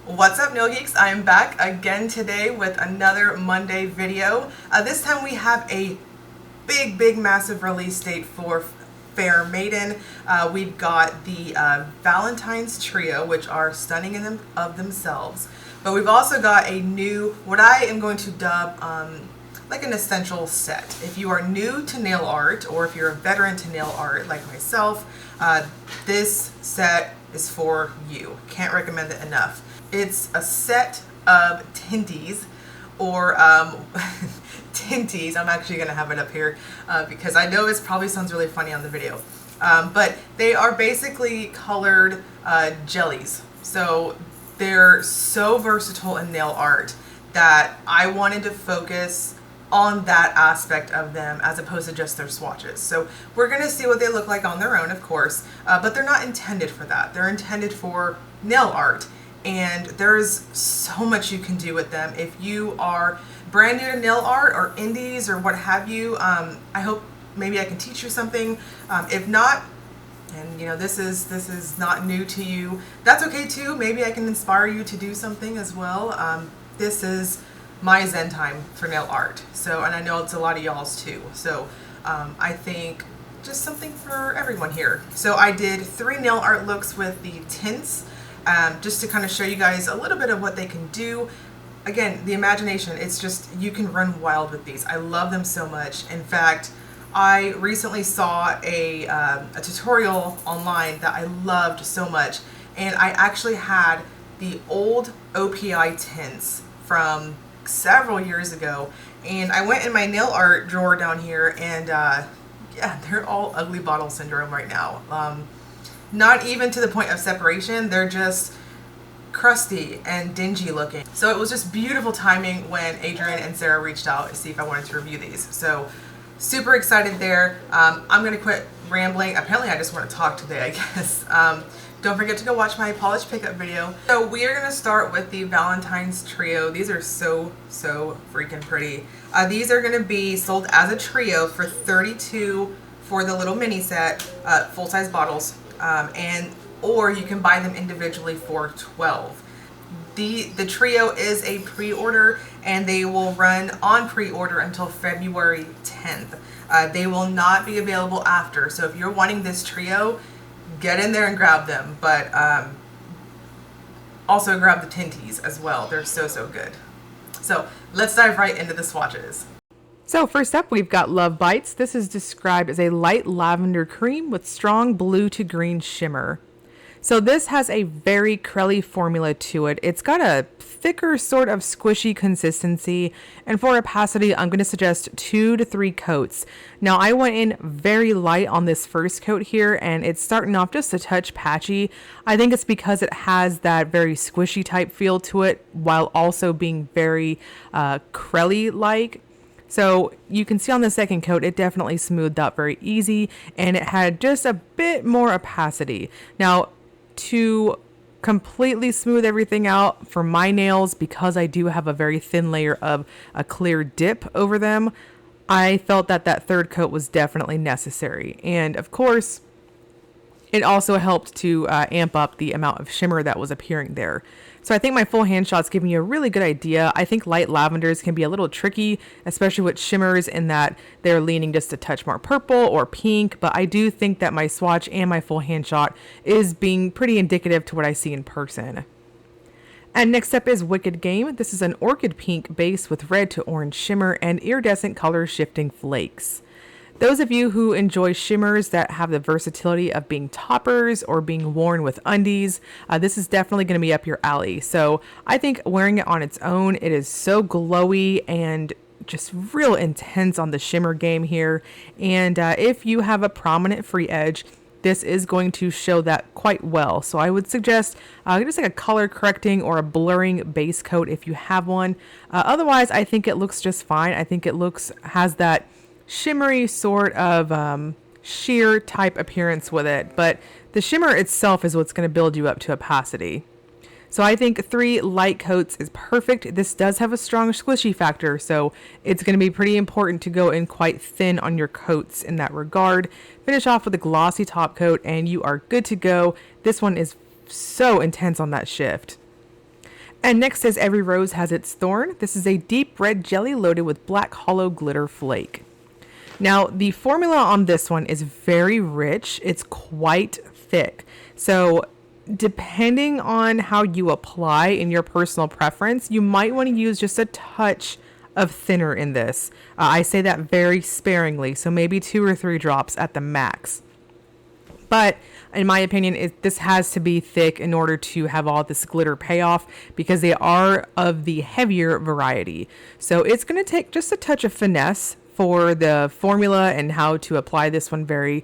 What's up, Nail Geeks? I am back again today with another Monday video. This time we have a big massive release date for Fair Maiden. We've got the Valentine's Trio, which are stunning in them of themselves, but we've also got a new, what I am going to dub like an essential set. If you are new to nail art, or if you're a veteran to nail art like myself, this set is for you. Can't recommend it enough. It's a set of Tinties, or Tinties. I'm actually going to have it up here because I know this probably sounds really funny on the video. But they are basically colored jellies. So they're so versatile in nail art that I wanted to focus on that aspect of them as opposed to just their swatches. So we're going to see what they look like on their own, of course, but they're not intended for that. They're intended for nail art. And there's so much you can do with them. If you are brand new to nail art or indies or what have you, I hope maybe I can teach you something. If not, and you know, this is not new to you, that's okay too. Maybe I can inspire you to do something as well. This is my zen time for nail art. So, and I know it's a lot of y'all's too. So I think just something for everyone here. So I did 3 nail art looks with the tints. Just to kind of show you guys a little bit of what they can do. Again, the imagination, it's just, you can run wild with these. I love them so much. In fact, I recently saw a tutorial online that I loved so much, and I actually had the old OPI tints from several years ago, and I went in my nail art drawer down here, and yeah, they're all ugly bottle syndrome right now. Not even to the point of separation, they're just crusty and dingy looking. So it was just beautiful timing when Adrian and Sarah reached out to see if I wanted to review these. So super excited there. I'm gonna quit rambling. Apparently I just want to talk today, I guess. Don't forget to go watch my polish pickup video. So we are gonna start with the Valentine's Trio. These are so freaking pretty. These are gonna be sold as a trio for $32 for the little mini set, full-size bottles. Or you can buy them individually for $12. The trio is a pre-order, and they will run on pre-order until February 10th. They will not be available after. So if you're wanting this trio, get in there and grab them. But also grab the Tinties as well. They're so good. So let's dive right into the swatches. So first up, we've got Love Bites. This is described as a light lavender cream with strong blue to green shimmer. So this has a very crelly formula to it. It's got a thicker sort of squishy consistency, and for opacity, I'm going to suggest 2 to 3 coats. Now I went in very light on this first coat here, and it's starting off just a touch patchy. I think it's because it has that very squishy type feel to it, while also being very crelly-like. So you can see on the second coat, it definitely smoothed out very easy, and it had just a bit more opacity. Now, to completely smooth everything out for my nails, because I do have a very thin layer of a clear dip over them, I felt that that third coat was definitely necessary. And of course, it also helped to amp up the amount of shimmer that was appearing there. So I think my full hand shot's giving you a really good idea. I think light lavenders can be a little tricky, especially with shimmers, in that they're leaning just a touch more purple or pink, but I do think that my swatch and my full hand shot is being pretty indicative to what I see in person. And next up is Wicked Game. This is an orchid pink base with red to orange shimmer and iridescent color shifting flakes. Those of you who enjoy shimmers that have the versatility of being toppers or being worn with undies, this is definitely going to be up your alley. So I think wearing it on its own, it is so glowy and just real intense on the shimmer game here. And if you have a prominent free edge, this is going to show that quite well. So I would suggest just like a color correcting or a blurring base coat if you have one. Otherwise, I think it looks just fine. I think it has that shimmery sort of sheer type appearance with it, but the shimmer itself is what's going to build you up to opacity. So I think 3 light coats is perfect. This does have a strong squishy factor, so it's going to be pretty important to go in quite thin on your coats in that regard. Finish off with a glossy top coat and you are good to go. This one is so intense on that shift. And next is Every Rose Has Its Thorn. This is a deep red jelly loaded with black hollow glitter flake. Now, the formula on this one is very rich. It's quite thick. So, depending on how you apply in your personal preference, you might want to use just a touch of thinner in this. I say that very sparingly, so maybe 2 or 3 drops at the max. But in my opinion, this has to be thick in order to have all this glitter payoff because they are of the heavier variety. So it's going to take just a touch of finesse for the formula and how to apply this one very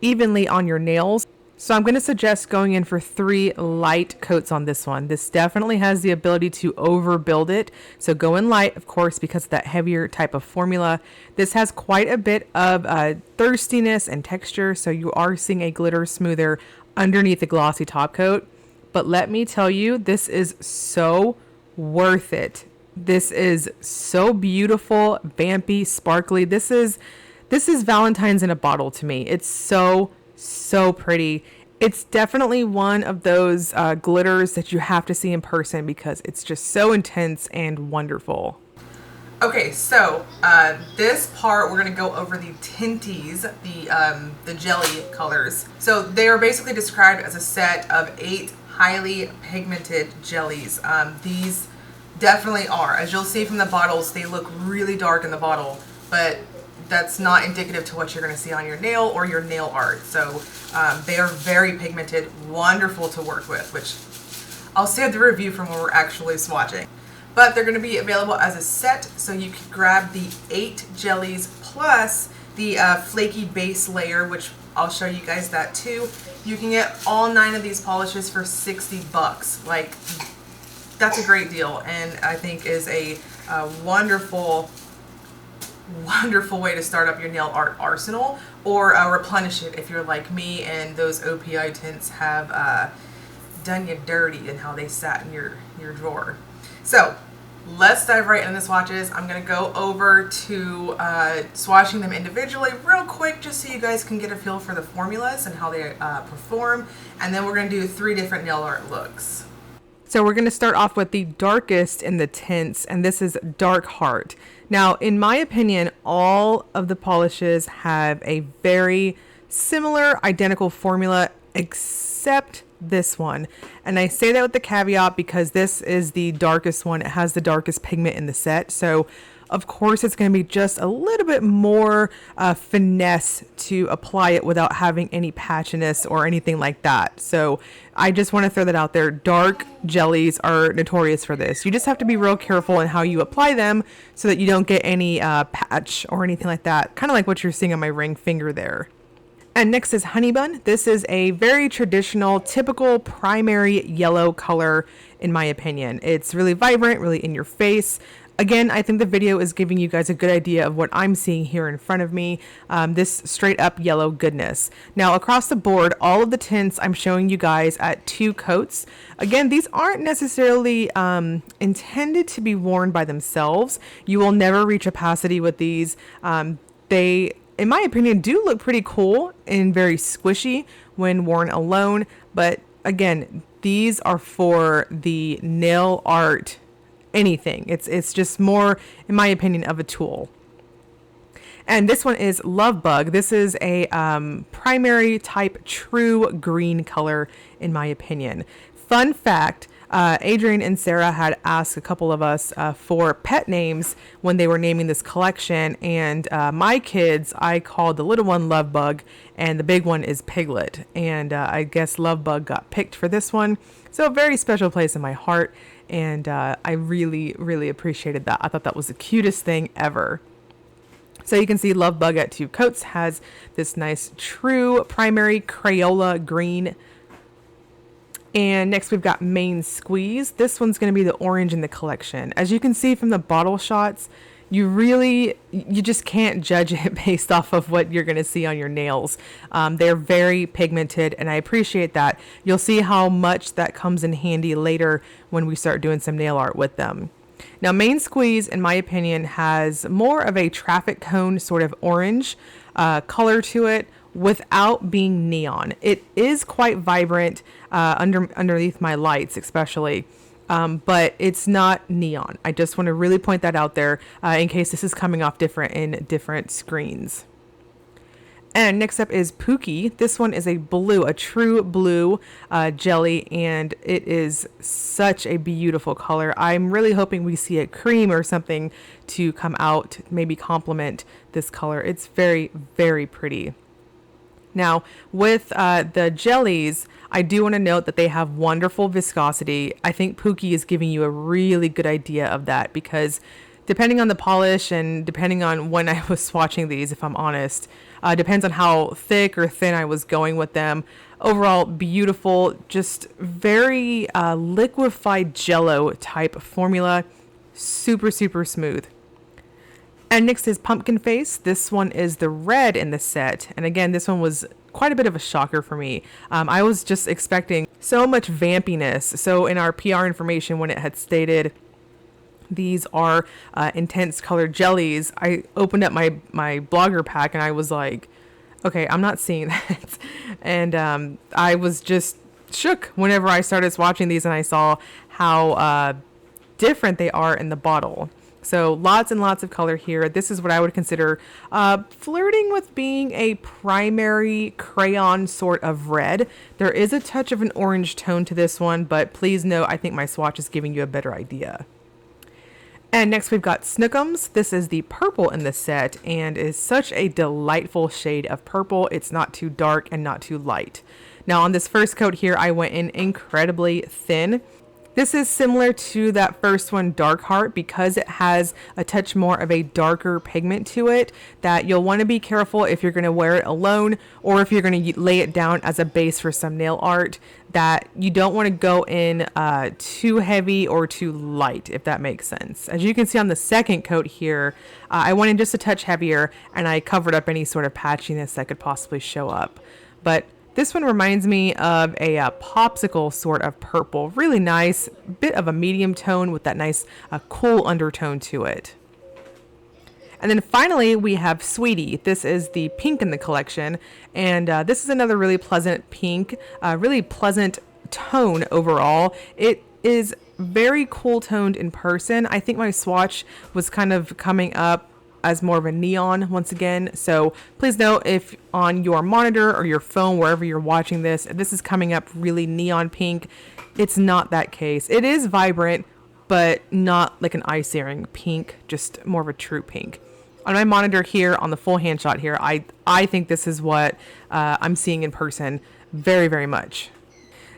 evenly on your nails. So I'm going to suggest going in for 3 light coats on this one. This definitely has the ability to overbuild it. So go in light, of course, because of that heavier type of formula. This has quite a bit of thirstiness and texture. So you are seeing a glitter smoother underneath the glossy top coat. But let me tell you, this is so worth it. This is so beautiful, vampy, sparkly. This is Valentine's in a bottle to me. It's so pretty. It's definitely one of those glitters that you have to see in person because it's just so intense and wonderful. Okay, so this part we're going to go over the Tinties, the jelly colors. So they are basically described as a set of 8 highly pigmented jellies. These definitely are. As you'll see from the bottles, they look really dark in the bottle, but that's not indicative to what you're going to see on your nail or your nail art. So they are very pigmented, wonderful to work with, which I'll save the review from when we're actually swatching. But they're going to be available as a set, so you can grab the 8 jellies plus the flaky base layer, which I'll show you guys that too. You can get all 9 of these polishes for $60. Like, that's a great deal, and I think is a wonderful way to start up your nail art arsenal, or replenish it if you're like me and those OPI tints have done you dirty and how they sat in your drawer. So let's dive right into the swatches. I'm going to go over to swatching them individually real quick just so you guys can get a feel for the formulas and how they perform, and then we're going to do 3 different nail art looks. So we're going to start off with the darkest in the tints, and this is Dark Heart. Now, in my opinion, all of the polishes have a very similar, identical formula, except this one. And I say that with the caveat because this is the darkest one. It has the darkest pigment in the set. So of course, it's going to be just a little bit more finesse to apply it without having any patchiness or anything like that. So I just want to throw that out there. Dark jellies are notorious for this. You just have to be real careful in how you apply them so that you don't get any patch or anything like that. Kind of like what you're seeing on my ring finger there. And next is Honey Bun. This is a very traditional, typical primary yellow color, in my opinion. It's really vibrant, really in your face. Again, I think the video is giving you guys a good idea of what I'm seeing here in front of me, this straight up yellow goodness. Now, across the board, all of the tints I'm showing you guys at 2 coats. Again, these aren't necessarily intended to be worn by themselves. You will never reach opacity with these. They, in my opinion, do look pretty cool and very squishy when worn alone. But again, these are for the nail art anything. It's just more, in my opinion, of a tool. And this one is Love Bug. This is a primary type true green color, in my opinion. Fun fact, Adrian and Sarah had asked a couple of us for pet names when they were naming this collection, and my kids, I called the little one Love Bug and the big one is Piglet, and I guess Love Bug got picked for this one. So a very special place in my heart, and I really appreciated that. I thought that was the cutest thing ever. So you can see Love Bug at 2 coats has this nice true primary Crayola green. And next we've got Main Squeeze. This one's going to be the orange in the collection. As you can see from the bottle shots, you just can't judge it based off of what you're going to see on your nails. They're very pigmented, and I appreciate that. You'll see how much that comes in handy later when we start doing some nail art with them. Now, Main Squeeze, in my opinion, has more of a traffic cone sort of orange color to it without being neon. It is quite vibrant underneath my lights, especially. but it's not neon. I just want to really point that out there in case this is coming off different in different screens. And next up is Pookie. This one is a blue, a true blue jelly, and it is such a beautiful color. I'm really hoping we see a cream or something to come out, maybe complement this color. It's very, very pretty. Now, with the jellies, I do want to note that they have wonderful viscosity. I think Pookie is giving you a really good idea of that because depending on the polish and depending on when I was swatching these, if I'm honest, depends on how thick or thin I was going with them. Overall, beautiful, just very liquefied jello type formula. Super, super smooth. And next is Pumpkin Face. This one is the red in the set. And again, this one was quite a bit of a shocker for me. I was just expecting so much vampiness. So in our PR information, when it had stated these are intense colored jellies, I opened up my blogger pack and I was like, okay, I'm not seeing that. And I was just shook whenever I started swatching these and I saw how different they are in the bottle. So lots and lots of color here. This is what I would consider flirting with being a primary crayon sort of red. There is a touch of an orange tone to this one, but please note, I think my swatch is giving you a better idea. And next we've got Snookums. This is the purple in the set and is such a delightful shade of purple. It's not too dark and not too light. Now on this first coat here, I went in incredibly thin. This is similar to that first one, Dark Heart, because it has a touch more of a darker pigment to it that you'll want to be careful if you're going to wear it alone or if you're going to lay it down as a base for some nail art, that you don't want to go in too heavy or too light, if that makes sense. As you can see on the second coat here, I went in just a touch heavier and I covered up any sort of patchiness that could possibly show up. But this one reminds me of a popsicle sort of purple. Really nice, bit of a medium tone with that nice cool undertone to it. And then finally we have Sweetie. This is the pink in the collection. And this is another really pleasant pink, really pleasant tone overall. It is very cool toned in person. I think my swatch was kind of coming up as more of a neon once again. So please note if on your monitor or your phone, wherever you're watching this, if this is coming up really neon pink, it's not that case. It is vibrant, but not like an eye searing pink, just more of a true pink. On my monitor here, on the full hand shot here, I think this is what I'm seeing in person very, very much.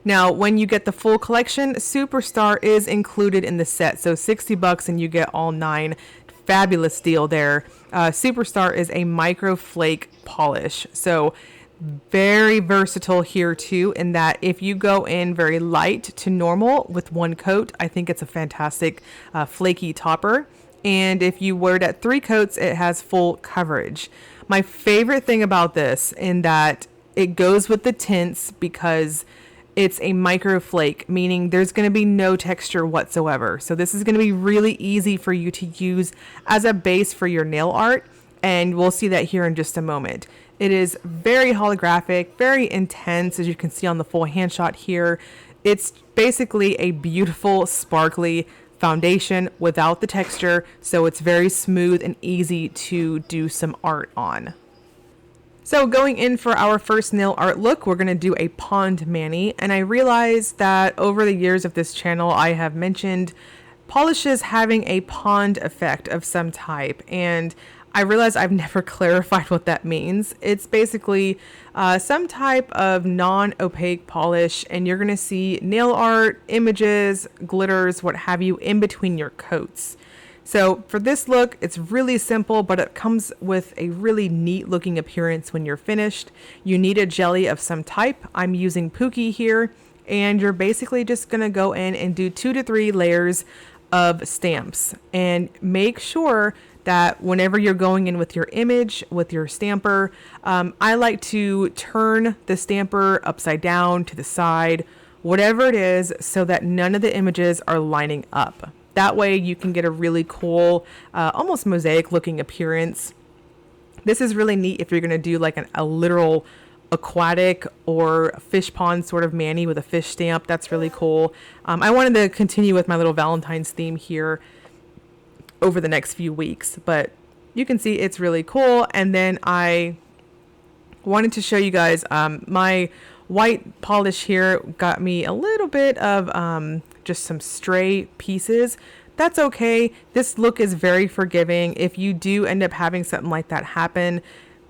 Now, when you get the full collection, Superstar is included in the set. So $60 and you get all 9. Fabulous deal there. Superstar is a micro flake polish. So very versatile here too, in that if you go in very light to normal with one coat, I think it's a fantastic flaky topper. And if you wear it at 3 coats, it has full coverage. My favorite thing about this in that it goes with the tints because it's a micro flake, meaning there's going to be no texture whatsoever. So this is going to be really easy for you to use as a base for your nail art. And we'll see that here in just a moment. It is very holographic, very intense, as you can see on the full hand shot here. It's basically a beautiful, sparkly foundation without the texture. So it's very smooth and easy to do some art on. So going in for our first nail art look, we're going to do a pond mani. And I realized that over the years of this channel, I have mentioned polishes having a pond effect of some type. And I realized I've never clarified what that means. It's basically some type of non-opaque polish, and you're going to see nail art, images, glitters, what have you, in between your coats. So for this look, it's really simple, but it comes with a really neat looking appearance when you're finished. You need a jelly of some type. I'm using Pookie here, and you're basically just going to go in and do 2 to 3 layers of stamps, and make sure that whenever you're going in with your image, with your stamper, I like to turn the stamper upside down, to the side, whatever it is, so that none of the images are lining up. That way you can get a really cool, almost mosaic looking appearance. This is really neat if you're going to do like a literal aquatic or fish pond sort of mani with a fish stamp. That's really cool. I wanted to continue with my little Valentine's theme here over the next few weeks, but you can see it's really cool. And then I wanted to show you guys my white polish here got me a little bit of just some stray pieces. That's okay. This look is very forgiving. If you do end up having something like that happen,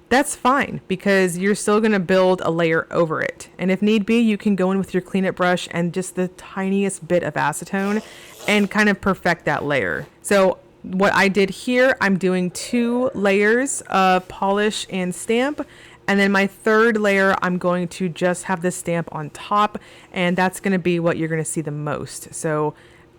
that's fine, because you're still going to build a layer over it. And if need be, you can go in with your cleanup brush and just the tiniest bit of acetone and kind of perfect that layer. So what I did here, I'm doing 2 layers of polish and stamp. And then my third layer, I'm going to just have the stamp on top. And that's going to be what you're going to see the most. So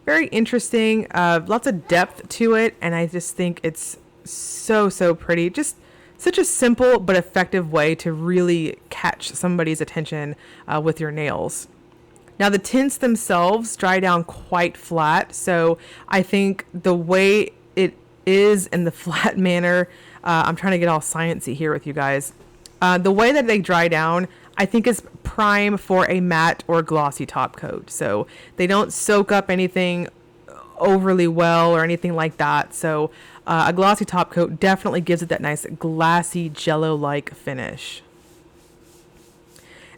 very interesting, lots of depth to it. And I just think it's so pretty. Just such a simple but effective way to really catch somebody's attention with your nails. Now the tints themselves dry down quite flat, so I think the way it is in the flat manner, I'm trying to get all sciencey here with you guys. The way that they dry down, I think is prime for a matte or glossy top coat. So they don't soak up anything overly well or anything like that. So a glossy top coat definitely gives it that nice glassy jello-like finish.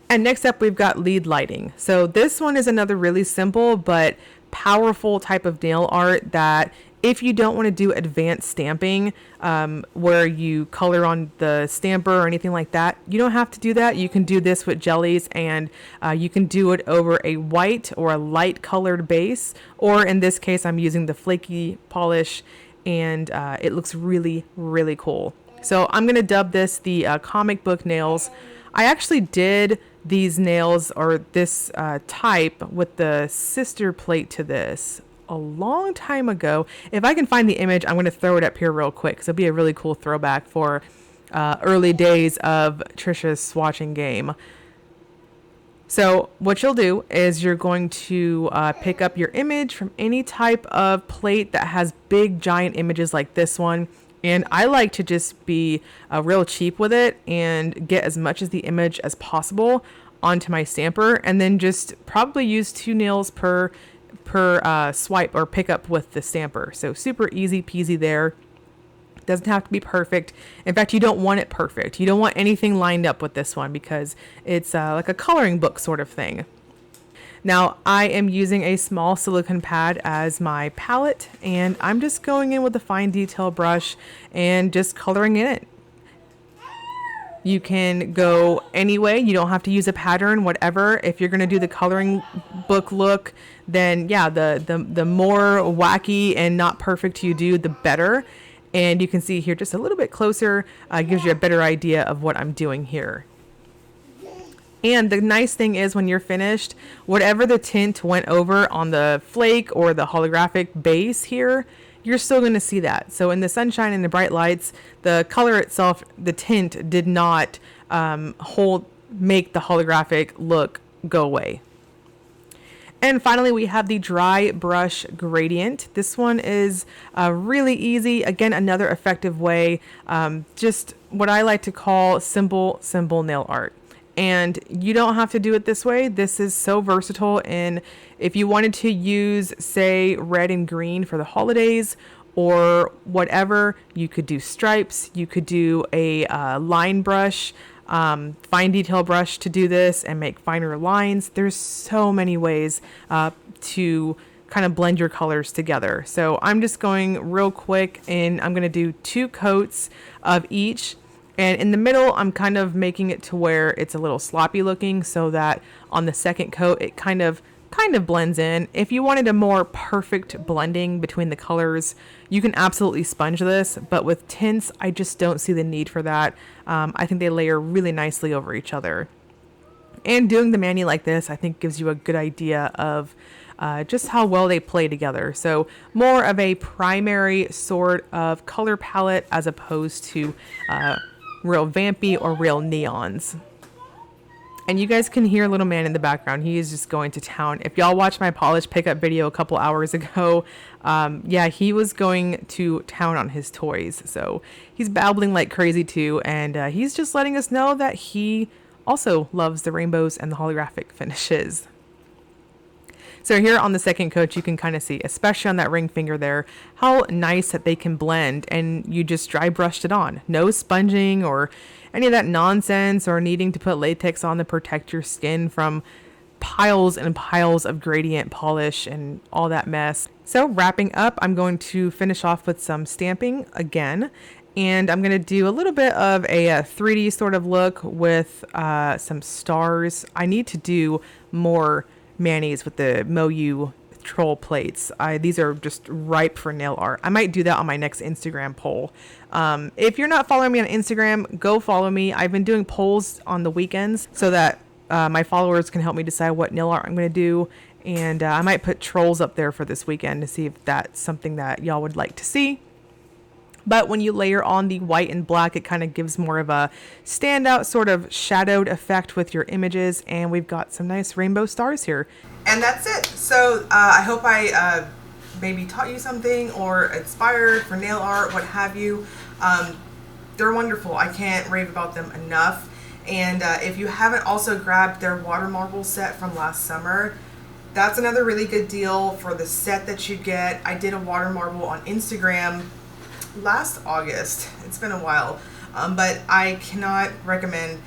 And next up, we've got lead lighting. So this one is another really simple but powerful type of nail art that if you don't want to do advanced stamping where you color on the stamper or anything like that, you don't have to do that. You can do this with jellies, and you can do it over a white or a light colored base, or in this case I'm using the flaky polish, and it looks really cool. So I'm going to dub this the comic book nails. I actually did these nails, or this type, with the sister plate to this a long time ago. If I can find the image, I'm going to throw it up here real quick, because it'll be a really cool throwback for early days of Trisha's swatching game. So what you'll do is you're going to pick up your image from any type of plate that has big giant images like this one. And I like to just be real cheap with it and get as much as the image as possible onto my stamper, and then just probably use 2 nails per swipe or pick up with the stamper. So super easy peasy there. Doesn't have to be perfect. In fact, you don't want it perfect. You don't want anything lined up with this one, because it's like a coloring book sort of thing. Now I am using a small silicone pad as my palette, and I'm just going in with a fine detail brush and just coloring in it. You can go any way. You don't have to use a pattern, whatever. If you're going to do the coloring book look, then yeah, the more wacky and not perfect you do, the better. And you can see here just a little bit closer, gives you a better idea of what I'm doing here. And the nice thing is, when you're finished, whatever the tint went over on the flake or the holographic base here, you're still going to see that. So in the sunshine and the bright lights, the color itself, the tint did not make the holographic look go away. And finally, we have the dry brush gradient. This one is really easy. Again, another effective way, just what I like to call simple nail art. And you don't have to do it this way. This is so versatile. And if you wanted to use, say, red and green for the holidays or whatever, you could do stripes. You could do a line brush, fine detail brush to do this and make finer lines. There's so many ways to kind of blend your colors together. So I'm just going real quick, and I'm going to do 2 coats of each. And in the middle, I'm kind of making it to where it's a little sloppy looking, so that on the second coat, it kind of blends in. If you wanted a more perfect blending between the colors, you can absolutely sponge this. But with tints, I just don't see the need for that. I think they layer really nicely over each other. And doing the mani like this, I think, gives you a good idea of just how well they play together. So more of a primary sort of color palette as opposed to real vampy or real neons. And you guys can hear little man in the background. He is just going to town. If y'all watched my polish pickup video a couple hours ago, yeah, he was going to town on his toys. So he's babbling like crazy too. And he's just letting us know that he also loves the rainbows and the holographic finishes. So here on the second coat, you can kind of see, especially on that ring finger there, how nice that they can blend, and you just dry brushed it on. No sponging or any of that nonsense or needing to put latex on to protect your skin from piles and piles of gradient polish and all that mess. So wrapping up, I'm going to finish off with some stamping again. And I'm going to do a little bit of a 3D sort of look with some stars. I need to do more manis with the Moyu troll plates. These are just ripe for nail art. I might do that on my next Instagram poll. If you're not following me on Instagram, go follow me. I've been doing polls on the weekends so that my followers can help me decide what nail art I'm going to do. And I might put trolls up there for this weekend to see if that's something that y'all would like to see. But when you layer on the white and black, it kind of gives more of a standout sort of shadowed effect with your images. And we've got some nice rainbow stars here. And that's it. So I hope I maybe taught you something or inspired for nail art, what have you. They're wonderful. I can't rave about them enough. And if you haven't also grabbed their water marble set from last summer, that's another really good deal for the set that you get. I did a water marble on Instagram last August. It's been a while, but I cannot recommend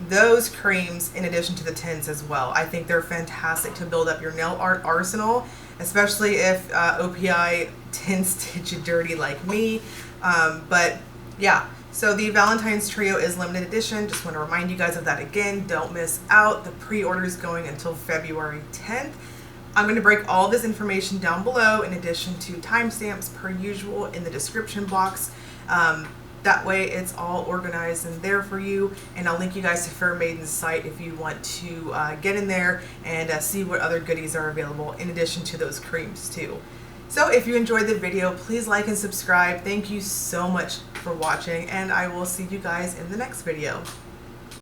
those creams in addition to the tints as well. I think they're fantastic to build up your nail art arsenal, especially if OPI tints did you dirty like me. But yeah, so the Valentine's Trio is limited edition. Just want to remind you guys of that again. Don't miss out. The pre-order is going until February 10th. I'm going to break all this information down below in addition to timestamps per usual in the description box. That way it's all organized and there for you. And I'll link you guys to Fair Maiden's site if you want to get in there and see what other goodies are available in addition to those creams too. So if you enjoyed the video, please like and subscribe. Thank you so much for watching, and I will see you guys in the next video.